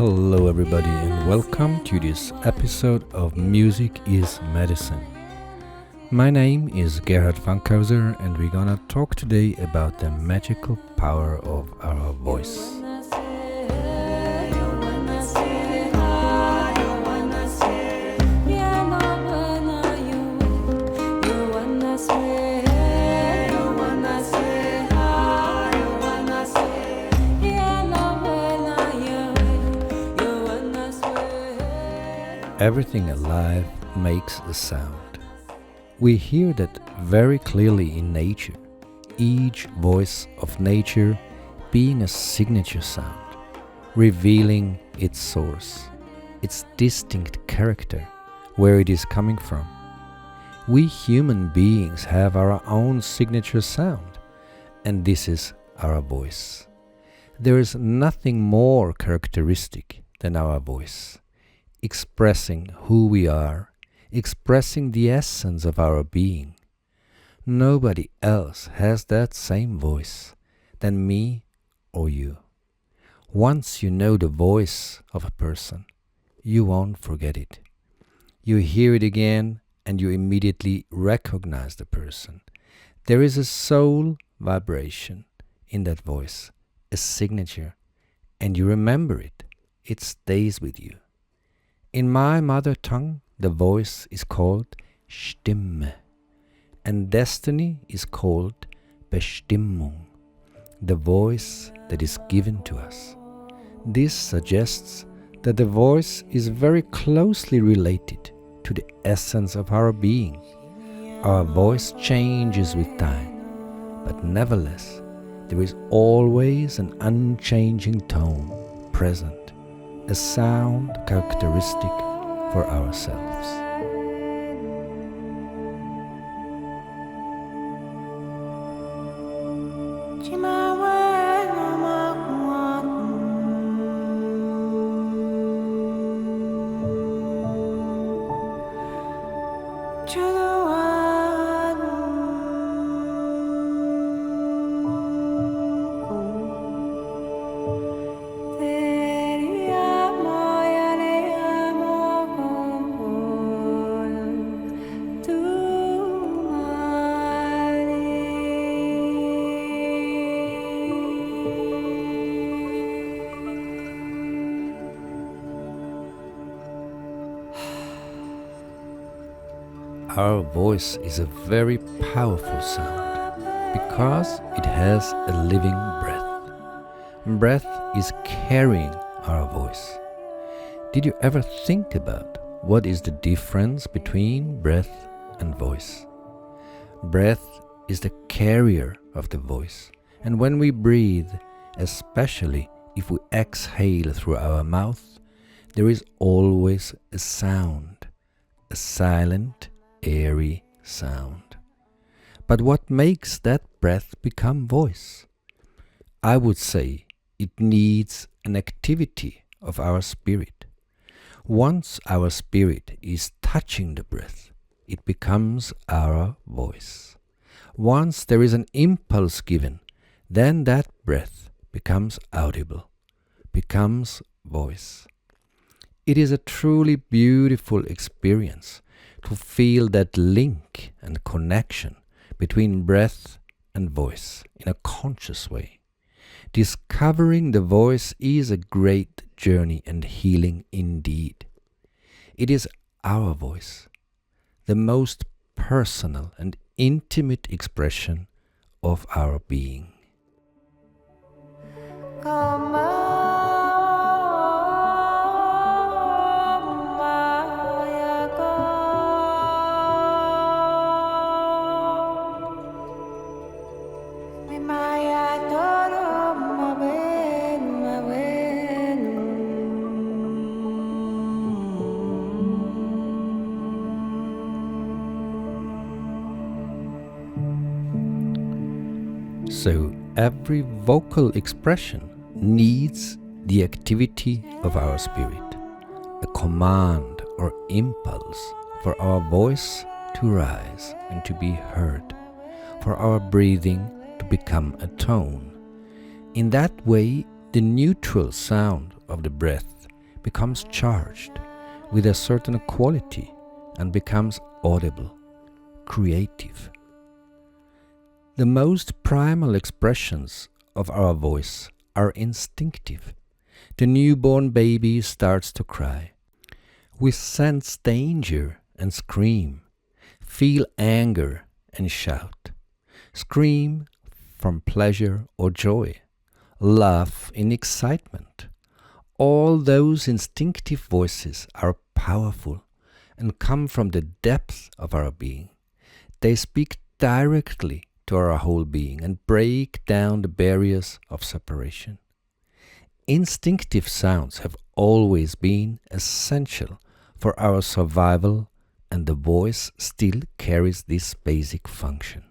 Hello, everybody, and welcome to this episode of Music is Medicine. My name is Gerhard Fankhauser, and we're gonna talk today about the magical power of our voice. Everything alive makes a sound. We hear that very clearly in nature, each voice of nature being a signature sound, revealing its source, its distinct character, where it is coming from. We human beings have our own signature sound, and this is our voice. There is nothing more characteristic than our voice, expressing who we are, expressing the essence of our being. Nobody else has that same voice than me or you. Once you know the voice of a person, you won't forget it. You hear it again and you immediately recognize the person. There is a soul vibration in that voice, a signature, and you remember it. It stays with you. In my mother tongue, the voice is called Stimme, and destiny is called Bestimmung, the voice that is given to us. This suggests that the voice is very closely related to the essence of our being. Our voice changes with time, but nevertheless, there is always an unchanging tone present, a sound characteristic for ourselves. Our voice is a very powerful sound because it has a living breath. Breath is carrying our voice. Did you ever think about what is the difference between breath and voice? Breath is the carrier of the voice, and when we breathe, especially if we exhale through our mouth, there is always a sound, a silent, airy sound. But what makes that breath become voice? I would say it needs an activity of our spirit. Once our spirit is touching the breath, it becomes our voice. Once there is an impulse given, then that breath becomes audible, becomes voice. It is a truly beautiful experience to feel that link and connection between breath and voice in a conscious way. Discovering the voice is a great journey and healing indeed. It is our voice, the most personal and intimate expression of our being. So every vocal expression needs the activity of our spirit, a command or impulse for our voice to rise and to be heard, for our breathing to become a tone. In that way, the neutral sound of the breath becomes charged with a certain quality and becomes audible, creative. The most primal expressions of our voice are instinctive. The newborn baby starts to cry. We sense danger and scream, feel anger and shout, scream from pleasure or joy, laugh in excitement. All those instinctive voices are powerful and come from the depth of our being. They speak directly to our whole being and break down the barriers of separation. Instinctive sounds have always been essential for our survival, and the voice still carries this basic function.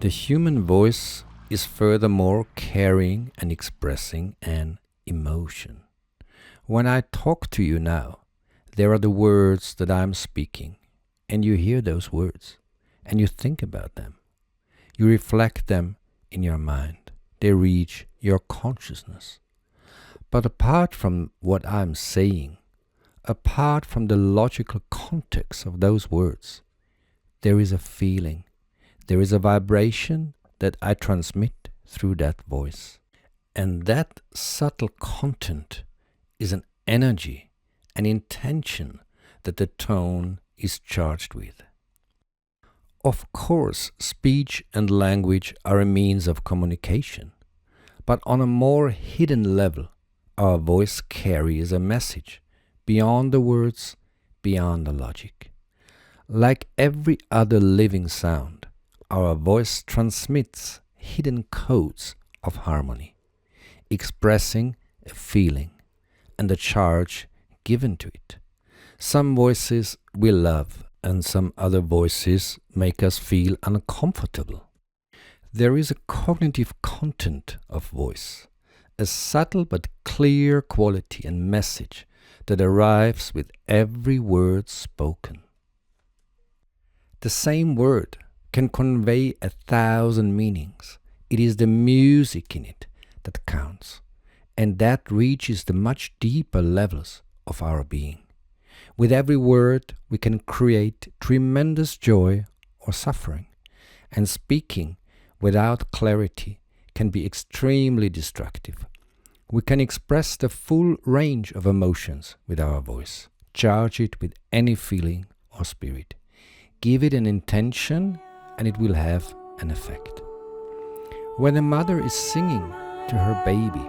The human voice is furthermore carrying and expressing an emotion. When I talk to you now, there are the words that I'm speaking, and you hear those words, and you think about them. You reflect them in your mind. They reach your consciousness. But apart from what I'm saying, apart from the logical context of those words, there is a feeling. There is a vibration that I transmit through that voice. And that subtle content is an energy, an intention that the tone is charged with. Of course, speech and language are a means of communication, but on a more hidden level, our voice carries a message beyond the words, beyond the logic. Like every other living sound, our voice transmits hidden codes of harmony, expressing a feeling and a charge given to it. Some voices we love and some other voices make us feel uncomfortable. There is a cognitive content of voice, a subtle but clear quality and message that arrives with every word spoken. The same word can convey 1,000 meanings. It is the music in it that counts, and that reaches the much deeper levels of our being. With every word, we can create tremendous joy or suffering, and speaking without clarity can be extremely destructive. We can express the full range of emotions with our voice, charge it with any feeling or spirit, give it an intention, and it will have an effect. When a mother is singing to her baby,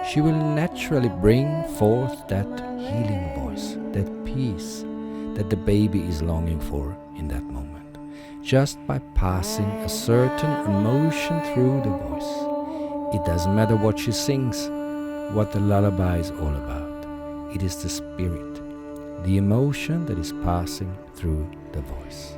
she will naturally bring forth that healing voice, that peace that the baby is longing for in that moment, just by passing a certain emotion through the voice. It doesn't matter what she sings, what the lullaby is all about. It is the spirit, the emotion that is passing through the voice.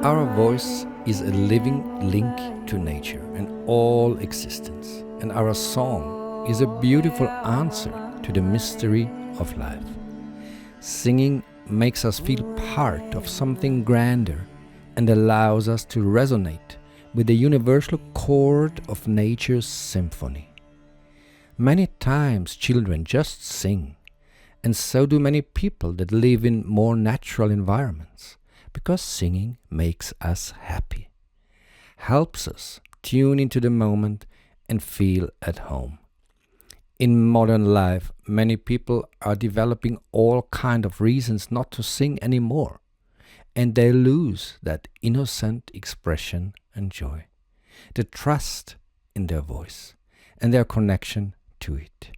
Our voice is a living link to nature and all existence, and our song is a beautiful answer to the mystery of life. Singing makes us feel part of something grander and allows us to resonate with the universal chord of nature's symphony. Many times children just sing, And so do many people that live in more natural environments, because singing makes us happy, helps us tune into the moment and feel at home. In modern life, many people are developing all kind of reasons not to sing anymore, and they lose that innocent expression and joy, the trust in their voice and their connection to it.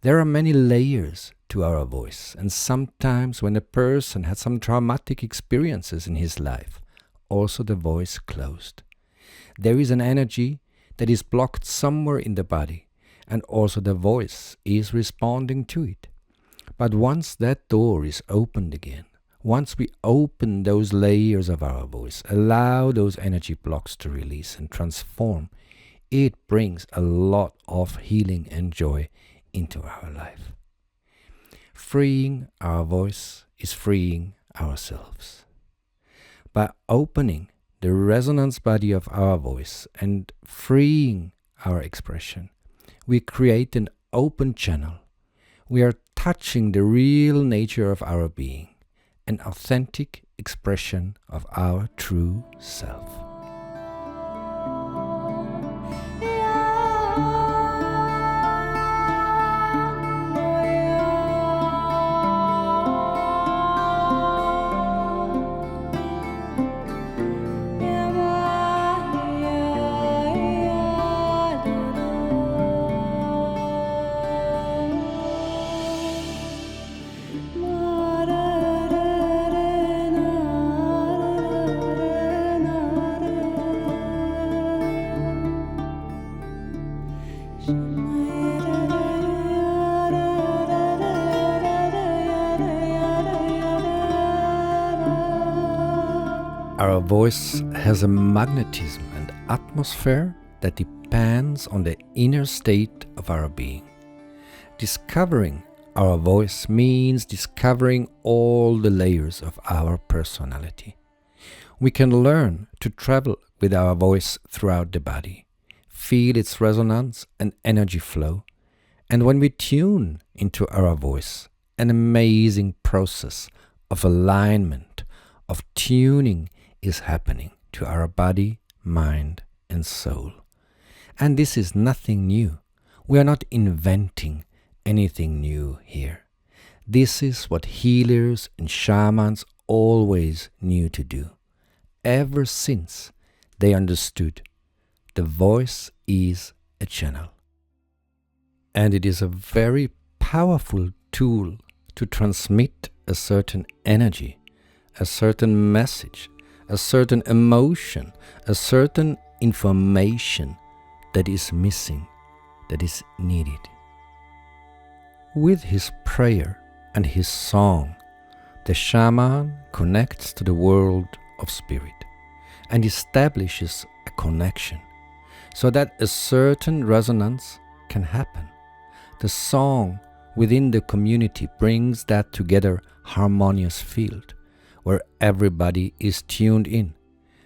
There are many layers to our voice, and sometimes when a person had some traumatic experiences in his life, also the voice closed. There is an energy that is blocked somewhere in the body, and also the voice is responding to it. But once that door is opened again, once we open those layers of our voice, allow those energy blocks to release and transform, it brings a lot of healing and joy into our life. Freeing our voice is freeing ourselves. By opening the resonance body of our voice and freeing our expression, we create an open channel. We are touching the real nature of our being, an authentic expression of our true self. Our voice has a magnetism and atmosphere that depends on the inner state of our being. Discovering our voice means discovering all the layers of our personality. We can learn to travel with our voice throughout the body, feel its resonance and energy flow, and when we tune into our voice, an amazing process of alignment, of tuning is happening to our body, mind, and soul. And this is nothing new. We are not inventing anything new here. This is what healers and shamans always knew to do, ever since they understood the voice is a channel. And it is a very powerful tool to transmit a certain energy, a certain message, a certain emotion, a certain information that is missing, that is needed. With his prayer and his song, the shaman connects to the world of spirit and establishes a connection so that a certain resonance can happen. The song within the community brings that together harmonious field, where everybody is tuned in,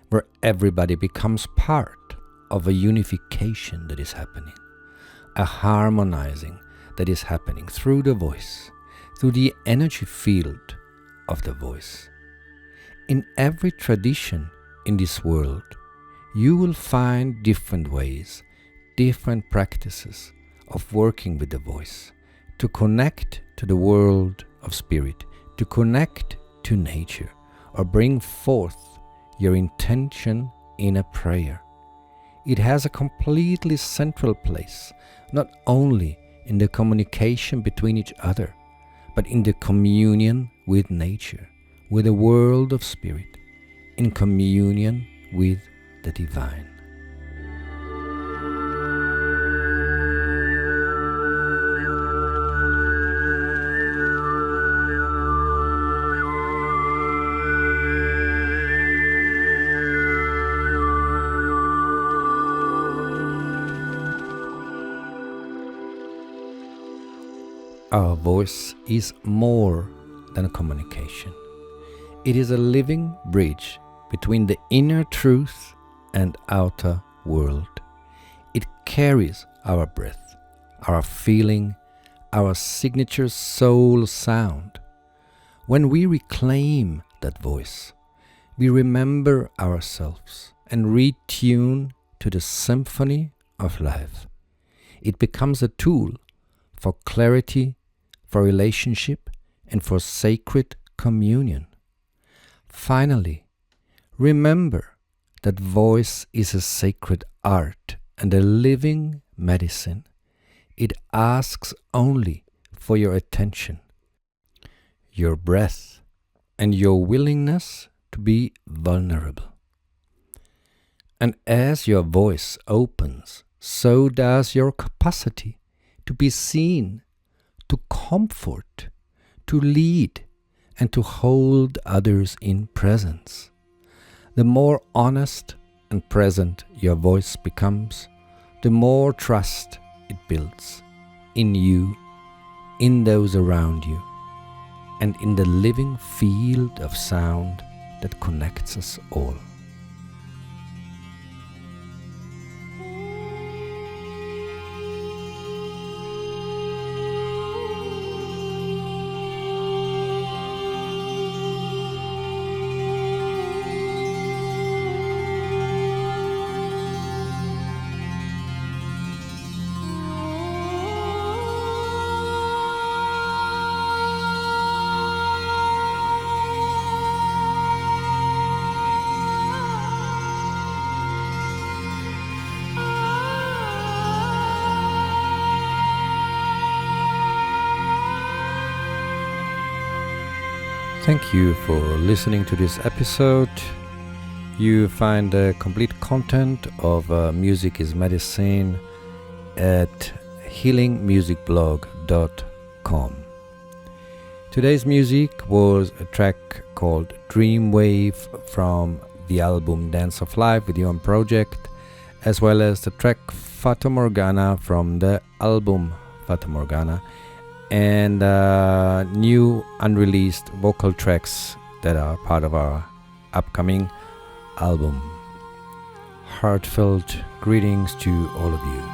where everybody becomes part of a unification that is happening, a harmonizing that is happening through the voice, through the energy field of the voice. In every tradition in this world, you will find different ways, different practices of working with the voice to connect to the world of spirit, to connect to nature, or bring forth your intention in a prayer. It has a completely central place, not only in the communication between each other, but in the communion with nature, with the world of spirit, in communion with the divine. Our voice is more than a communication. It is a living bridge between the inner truth and outer world. It carries our breath, our feeling, our signature soul sound. When we reclaim that voice, we remember ourselves and retune to the symphony of life. It becomes a tool for clarity, for relationship, and for sacred communion. Finally, remember that voice is a sacred art and a living medicine. It asks only for your attention, your breath, and your willingness to be vulnerable. And as your voice opens, so does your capacity to be seen, to comfort, to lead, and to hold others in presence. The more honest and present your voice becomes, the more trust it builds in you, in those around you, and in the living field of sound that connects us all. Thank you for listening to this episode. You find the complete content of Music is Medicine at healingmusicblog.com. Today's music was a track called Dreamwave from the album Dance of Life with Your Project, as well as the track Fata Morgana from the album Fata Morgana, and new unreleased vocal tracks that are part of our upcoming album. Heartfelt greetings to all of you.